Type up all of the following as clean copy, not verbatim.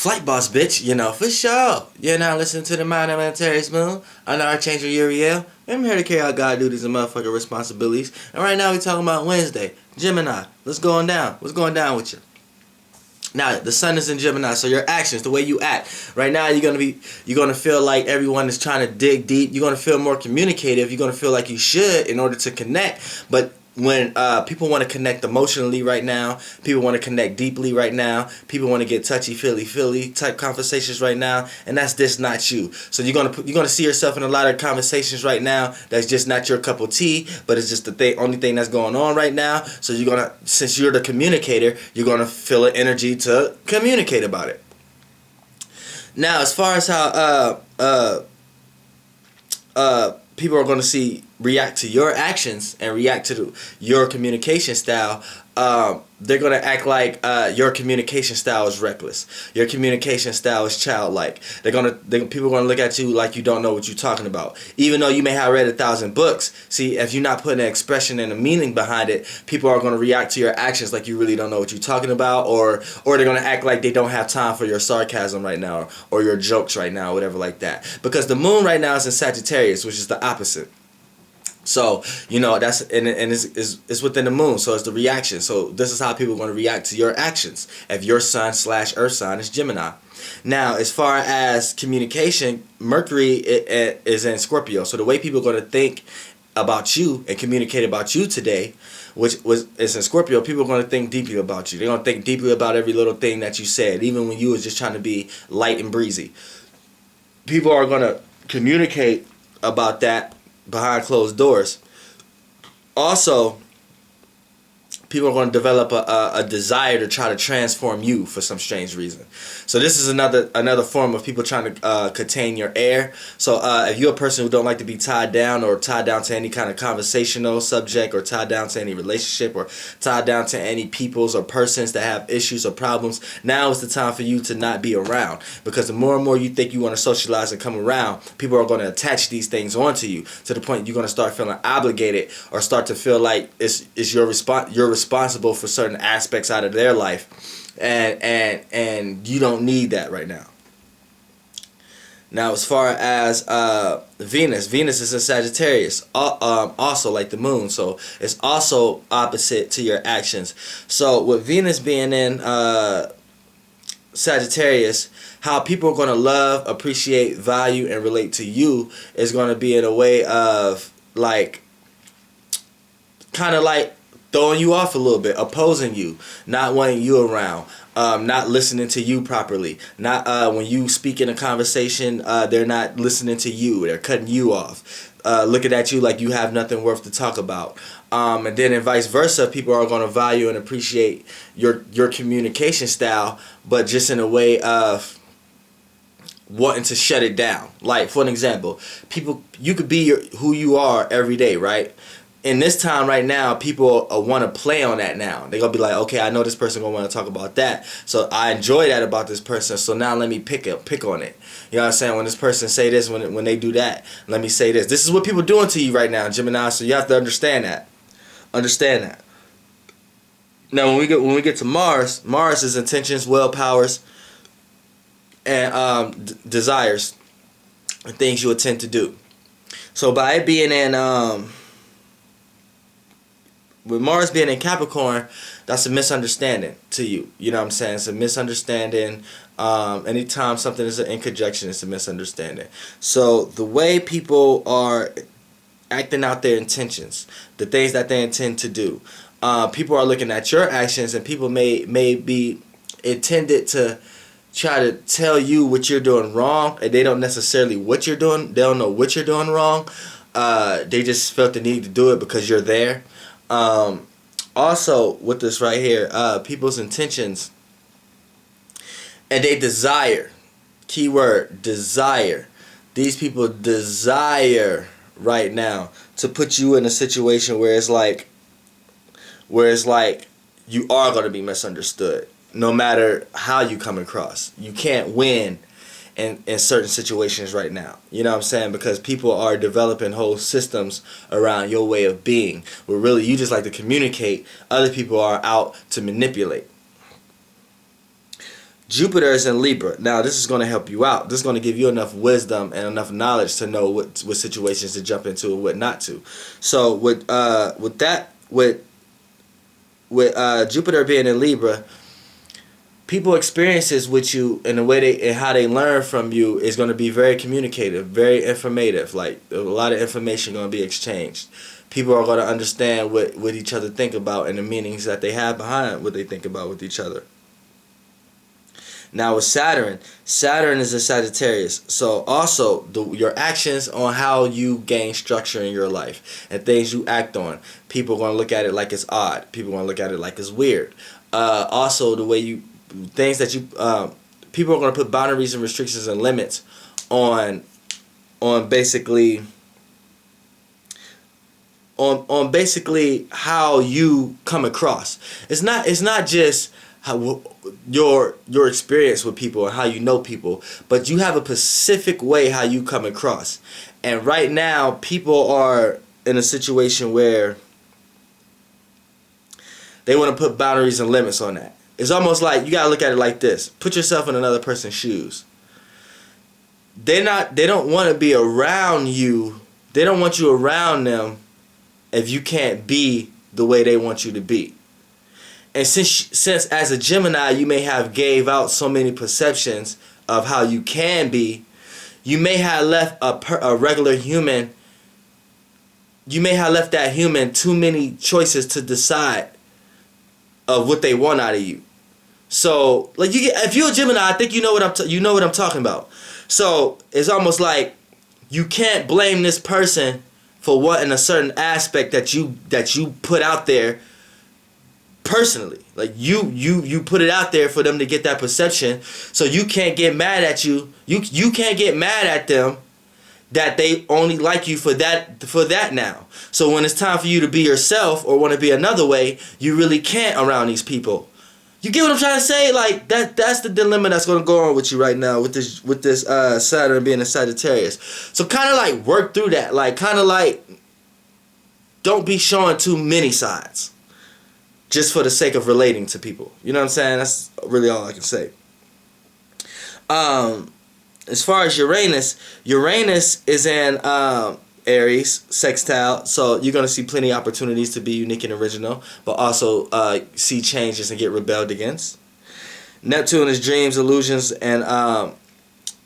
Flight boss, bitch, for sure. You're now listening to the Mind of Sagittarius Moon. I'm the Archangel Uriel. I'm here to carry out God duties and motherfucking responsibilities. And right now we're talking about Wednesday. Gemini, what's going down? What's going down with you? Now, the sun is in Gemini, so your actions, the way you act. Right now, you're gonna feel like everyone is trying to dig deep. You're gonna feel more communicative. You're gonna feel like you should in order to connect. But when people want to connect emotionally right now, people want to connect deeply right now, people want to get touchy feely type conversations right now, and that's just not you. So you're gonna see yourself in a lot of conversations right now that's just not your cup of tea, but it's just the only thing that's going on right now. So since you're the communicator, you're gonna feel an energy to communicate about it. Now, as far as how people are going to react to your actions and react to your communication style, they're going to act like your communication style is reckless. Your communication style is childlike. People are going to look at you like you don't know what you're talking about. Even though you may have read 1,000 books, see, if you're not putting an expression and a meaning behind it, people are going to react to your actions like you really don't know what you're talking about, or they're going to act like they don't have time for your sarcasm right now, or your jokes right now, or whatever like that. Because the moon right now is in Sagittarius, which is the opposite. So, that's and it's within the moon, so it's the reaction. So this is how people are going to react to your actions if your sun/earth sign is Gemini. Now, as far as communication, Mercury is in Scorpio. So the way people are going to think about you and communicate about you today, is in Scorpio, people are going to think deeply about you. They're going to think deeply about every little thing that you said, even when you was just trying to be light and breezy. People are going to communicate about that behind closed doors. Also, people are going to develop a desire to try to transform you for some strange reason. So this is another form of people trying to contain your air. So if you're a person who don't like to be tied down, or tied down to any kind of conversational subject, or tied down to any relationship, or tied down to any peoples or persons that have issues or problems, now is the time for you to not be around. Because the more and more you think you want to socialize and come around, people are going to attach these things onto you to the point you're going to start feeling obligated, or start to feel like it's your responsible for certain aspects out of their life, and you don't need that right now. Now, as far as Venus is in Sagittarius, also like the moon, so it's also opposite to your actions. So with Venus being in Sagittarius, how people are going to love, appreciate, value, and relate to you is going to be in a way of kind of like throwing you off a little bit, opposing you, not wanting you around, not listening to you properly, not when you speak in a conversation, they're not listening to you, they're cutting you off, looking at you like you have nothing worth to talk about. And then vice versa, people are going to value and appreciate your communication style, but just in a way of wanting to shut it down. Like, for an example, you could be who you are every day, right? In this time right now, people want to play on that now. They're going to be like, okay, I know this person going to want to talk about that. So I enjoy that about this person. So now let me pick on it. You know what I'm saying? When this person say this, when they do that, let me say this. This is what people are doing to you right now, Gemini. So you have to understand that. Understand that. Now, when we get to Mars is intentions, will, powers, and desires, and things you intend to do. So by it being in with Mars being in Capricorn, that's a misunderstanding to you. You know what I'm saying? It's a misunderstanding. Anytime something is in conjunction, it's a misunderstanding. So the way people are acting out their intentions, the things that they intend to do, people are looking at your actions, and people may be intended to try to tell you what you're doing wrong, and they don't necessarily what you're doing. They don't know what you're doing wrong. They just felt the need to do it because you're there. Also, with this right here, people's intentions and they desire, keyword desire, these people desire right now to put you in a situation where it's like you are going to be misunderstood no matter how you come across. You can't win in certain situations right now. You know what I'm saying? Because people are developing whole systems around your way of being, where really you just like to communicate. Other people are out to manipulate. Jupiter is in Libra. Now, this is going to help you out. This is going to give you enough wisdom and enough knowledge to know what situations to jump into and what not to. So with Jupiter being in Libra, people experiences with you and the way and how they learn from you is going to be very communicative, very informative. Like a lot of information going to be exchanged. People are going to understand what each other think about and the meanings that they have behind what they think about with each other. Now with Saturn is a Sagittarius. So also your actions on how you gain structure in your life and things you act on, people are going to look at it like it's odd. People are going to look at it like it's weird. Also the way people are going to put boundaries and restrictions and limits on basically how you come across. It's not just how your experience with people and how you know people, but you have a specific way how you come across. And right now people are in a situation where they want to put boundaries and limits on that. It's almost like you gotta look at it like this. Put yourself in another person's shoes. They don't want to be around you. They don't want you around them if you can't be the way they want you to be. And since as a Gemini you may have gave out so many perceptions of how you can be, you may have left a regular human, you may have left that human too many choices to decide of what they want out of you. So like if you're a Gemini, I think you know what I'm talking about. So it's almost like you can't blame this person for wanting a certain aspect that you put out there personally. Like you put it out there for them to get that perception. So you can't get mad at you. You can't get mad at them that they only like you for that now. So when it's time for you to be yourself or want to be another way, you really can't around these people. You get what I'm trying to say? Like that's the dilemma that's going to go on with you right now with this Saturn being a Sagittarius. So kind of like work through that. Like kind of like don't be showing too many sides just for the sake of relating to people. You know what I'm saying? That's really all I can say. As far as Uranus is in Aries, sextile, so you're going to see plenty of opportunities to be unique and original, but also see changes and get rebelled against. Neptune is dreams, illusions, and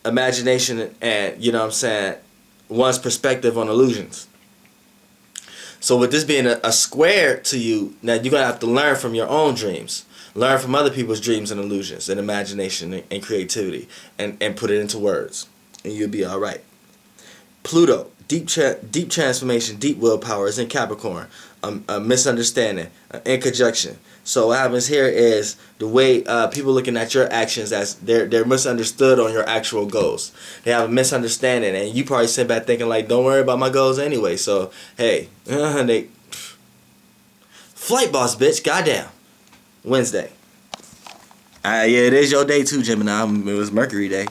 imagination, and, you know what I'm saying, one's perspective on illusions. So with this being a square to you, now you're going to have to learn from your own dreams. Learn from other people's dreams and illusions and imagination and creativity and put it into words. And you'll be all right. Pluto, deep transformation, deep willpower is in Capricorn. A misunderstanding, in conjunction. So what happens here is the way people looking at your actions as they're misunderstood on your actual goals. They have a misunderstanding, and you probably sit back thinking like, don't worry about my goals anyway. So hey, flight boss bitch, goddamn. Wednesday. Yeah, it is your day too, Gemini. It was Mercury day.